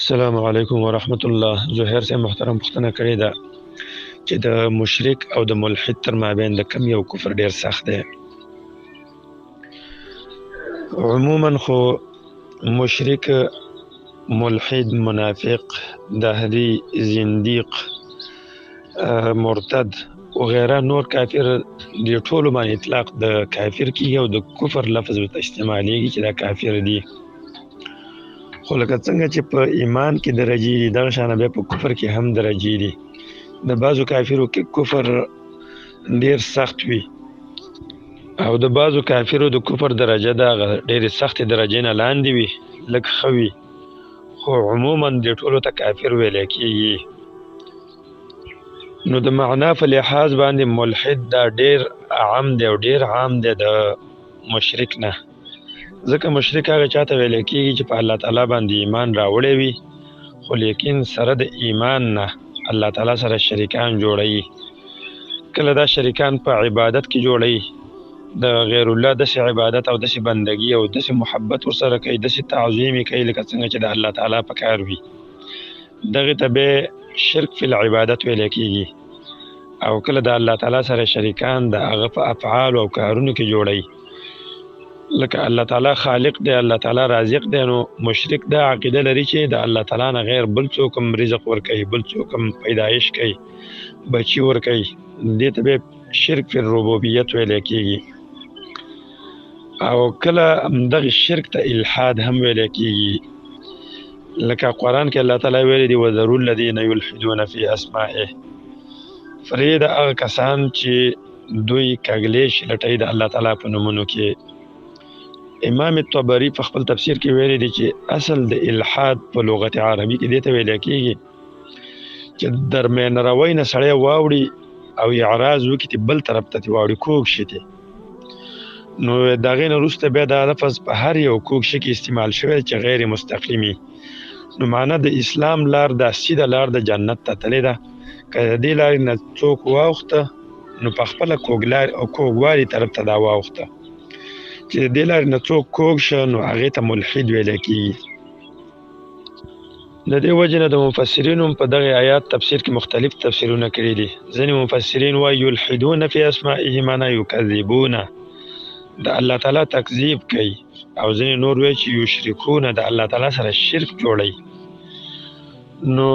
السلام علیکم ورحمت الله. زهیر سے محترم پوښتنه کړې ده چې د مشرک او د ملحد تر مابین د کم یو کفر ډیر سخت دی. عموما خو مشرک، ملحد، منافق، دهری، زنديق، مرتد وغیره نور کافر دی ټولو باندې اطلاق د کافر کیږي او د کفر لفظ ورته استعمالیږي چې دا کافر دی. خو لکه څنګه چې په ایمان کې درجې دي دغه شانه بیا په کفر کې هم درجې دي. د بعضو کافرو کې کفر ډیر سخت وي او د بعضو کافرو د کفر درجه د ډیر سخت درجې نه لاندې وي، لږ ښه وي، خو عموما د ټولو ته کافر ویل کېږي. نو د معنا په لحاظ باندې ملحد دا ډیر عام دی او ډیر عام دی د مشرک نه، ځکه مشرک هغه چاته ویل کېږي چې په الله تعالی باندې ایمان راوړی وي خو لیکن سره د ایمان نه الله تعالی سره شریکان جوړوي. کله دا شریکان په عبادت کې جوړوي، د غیر الله داسې عبادت او داسې بندگی او داسې محبت ورسره کوي، داسې تعظیم یې کوي لکه څنګه چې د الله تعالی په کار وي. دغې ته به شرک فی العبادت ویل کېږي. او کله د الله تعالی سره شریکان د هغه په افعال او کارونو کې جوړوي، لکه الله تعالی خالق دی، الله تعالی رازق دی، نو مشرک دا عقیده لري چې د الله تعالی نه غیر بل څوک هم رزق ورکوي، بل څوک هم پیدایش کوي، بچي ورکوي. دې ته به شرک فی الربوبیت ویل کېږي. او کله دغه شرک ته الحاد هم ویل کېږي، لکه قرآن کې الله تعالی ویلي دی وذروا الذین یلحدون فی اسمائه، فرید هغه کسان چې دوی کږلیش لټوي د الله تعالی په نومونو کې. امام طبری په خپل تفسیر کې ویلي دی چې اصل د الحاد په لغت عربي کې دې ته ویل کېږي چې درمیان روی نه سړی واوړي او اعراض وکړي چې بل طرف ته واوړي، کوږ شي. نو د هغې نه وروسته بیا دا لفظ په هر یو کوږ شي کې استعمال شوی چې غیر مستقیمي. نو معنا د اسلام لار دا سیده لار د جنت ته تللې ده، که د دې لارې نه څوک واوښته نو په خپله کوږوالي طرف ته دا واوښته. چې د دې لارې نه څوک کوږ شه نو هغې ته ملحد ویلی کېږي. د دې وجې نه د مفسرینو په دغې آیات تفسیر کې مختلف تفسیرونه کړي دي. ځینې مفسرین وایي یلحدون فی اسمائه معنا یکذبونه، د الله تعالی تکذیب کوي، او ځینې نور وایي چې یشرکونه، د الله تعالی سره شرک جوړوي. نو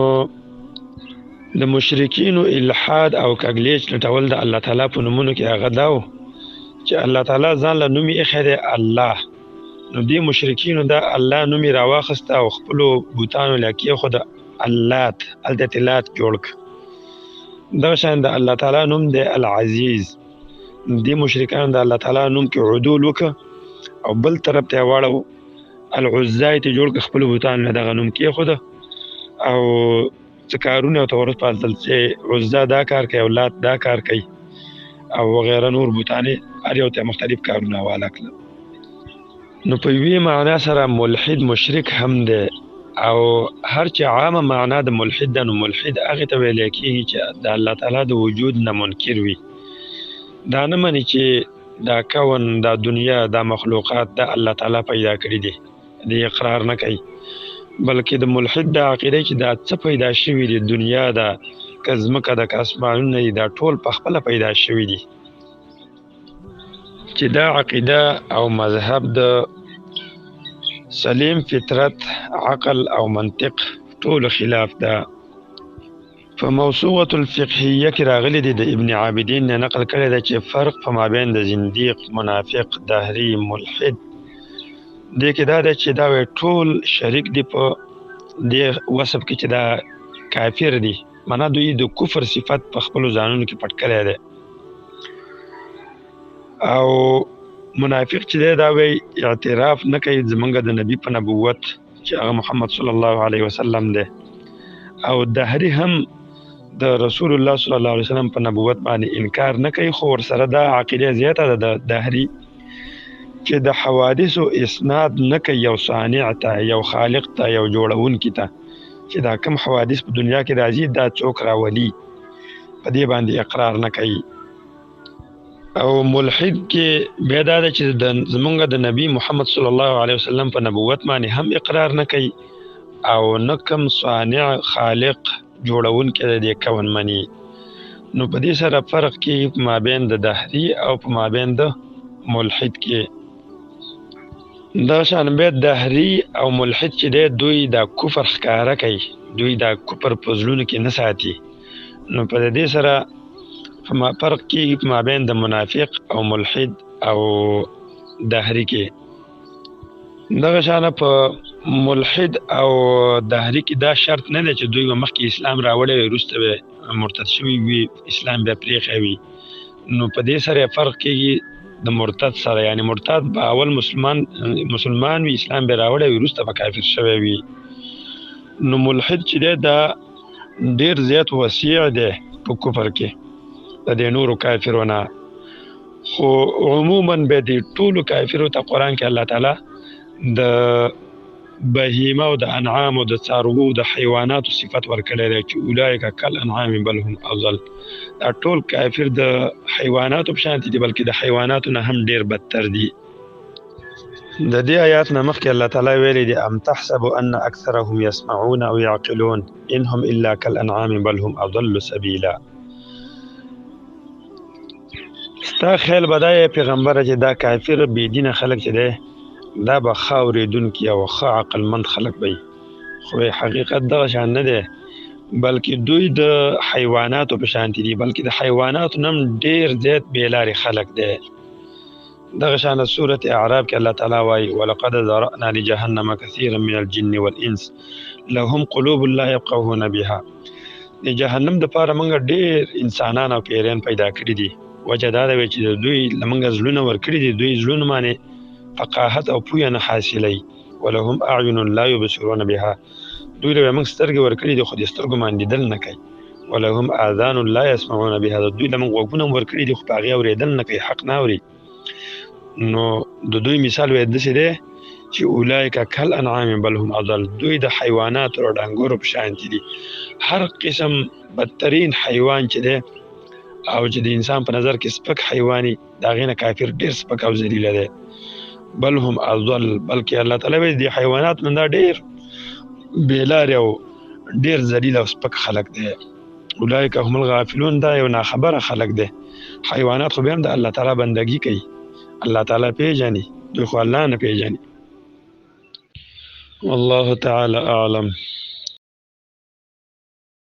د مشرکینو الحاد او کږلیچ لټول د الله تعالی په نومونو کې هغه دا و چې الله تعالی ځان له نوم یې ایښی دی الله، نو دې مشرکینو دا الله نوم یې راواخسته او خپلو بوتانو له کېښوده اللات، هلته یې لات جوړ کړه. دغه شان د الله تعالی نوم دی العزیز، دې مشرکانو د الله تعالی نوم کې عدول وکړه او بل طرف ته یې واړو، العزا یې جوړ کړه، خپلو بوتانو له دغه نوم کېښوده او څه کارونه ورته ورسپارل چې عزا دا کار کوي او لات دا کار کوي او وغیره نور بوتانې هر یو ته مختلف کارونه حواله کړل. نو په یوې معنا سره ملحد مشرک هم دی، او هر چې عامه معنا د ملحد ده نو ملحد هغې ته ویلی کېږي چې د الله تعالی د وجود نه منکر وي، دا نه مني چې دا کون، دا دنیا، دا مخلوقات دا الله تعالی پیدا کړي دي، دې اقرار نه کوي، بلکې د ملحد دا عقیده چې دا څه پیدا شوي دي، دنیا ده که ځمکه ده که اسمانونه دي، دا ټول په خپله پیدا شوي دي. چې دا عقیده او مذهب د سلیم فطرت، عقل او منطق ټول خلاف ده. په موسوعة الفقهیه کې راغلی دی، د ابن عابدین نه نقل کړی ده چې فرق په مابین د زندیق، منافق، دهری، ملحد دې کې دا ده چې دا ټول شریک دي په دې وصف کې چې دا کافر دي، معنا دوی د کفر صفت په خپلو ځانونو کې پټ کړی دی. او منافق چې دی دا وی اعتراف نه کوي زمونږ د نبی په نبوت چې هغه محمد صلی الله علیه وسلم دی، او دهری هم د رسول الله صلی الله علیه وسلم په نبوت باندې انکار نه کوي، خو ورسره دا عقیده زیاته ده د دهری چې د حوادثو اسناد نه کوي یو صانع ته، یو خالق ته، یو جوړونکي ته، چې دا کم حوادث په دنیا کې راځي دا څوک راولي، په دې باندې اقرار نه کوي. او ملحد کې بیا دا ده چې زمونږ د نبی محمد صلی الله علیه وسلم په نبوت باندې هم اقرار نه کوي او نه کوم صانع خالق جوړون کې د کون منی. نو په دې سره فرق کې په مابین د دهری او په مابین د ملحد کې. دا شان به دهری او ملحد چې دوی د کفر ښکارا کوي، دوی د کفر په زړونو کې نه ساتي. نو په دې سره فرق کې په مابین د منافق او ملحد او دهری کې. دغه شان په ملحد او دهری کې دا شرط نه دی چې دوی مخکې اسلام راوړی وروسته به مرتد شوي وي، اسلام بیا پرېښی وي. نو په دې سره فرق کېږي د مرتد سره، یعنی مرتد به اول مسلمان وي، اسلام به راوړی وي، وروسته به کافر شوی وي. نو ملحد چې دی دا ډېر زیات وسیع دی په کفر کې د دې نورو کافرونه. خو عموما به د ټولو کافرو ته قرآن کې الله تعالی د بهیمه او د انعام او د څاروو د حیواناتو صفت ورکړی دی چې اولئک کالانعام بل هم افضل. دا ټول کافر د حیواناتو په شان دي، بلکې د حیواناتو نه هم ډیر بدتر دي. د دې آیات نه مخکې الله تعالی ویلي دی ام تحسب ان اکثرهم يسمعون او يعقلون انهم الا كالانعام بل هم اضل سبیلا. ستا خیال بدای پیغمبر چې دا کافر بيدینه خلک چې دی دا به ښه اورېدونکي او ښه عقلمند خلک وي، خو حقیقت دغه شان نه دی، بلکې دوی د حیواناتو په شانتي دي، بلکې د حیواناتو نه هم ډېر زیات بېلارې خلک دی. دغه شان سورة اعراف کې الله تعالی وایي ولقد ذرأنا لجهنم كثيرا من الجن والانس لهم قلوب لا يفقهون بها. د جهنم دپاره موږ ډېر انسانان او پیریان پیدا کړي دي. وجه دا ده چې دوی لمونږ زړونه ورکړي دي، دوی زړونه باندې فقاهت او پوهه نه حاصلوي. ولهم اعین لا یبصرون بها، دوی له موږ سترګې ورکړي دي خو د سترګو باندې لیدل نه کوي. ولهم اذان لا يسمعون بها، دوی له موږ غوږونه ورکړي دي خو په هغې اورېدل نه کوي، حق نه اوري. نو د دوی مثال وایي داسې دی چې اولئک کالانعام بل هم اضل، دوی د حیواناتو او ډنګرو په شانتي دي. هر قسم بدترین حیوان چې دی او چې د انسان په نظر کې سپک حیواني، د هغې نه کافر ډېر سپک او ذلیله دی. بل هم اضل، بلکې الله تعالی وایي د حیوانات نه دا ډېر بېلارې او ډېر ذلیل او سپک خلک دی. اولئک هم الغافلون، دا یو ناخبره خلک دی. حیوانات خو بیا هم د الله تعالی بندګي کوي، الله تعالی پیژني، دوی خو الله نه پیژني. والله تعالی اعلم.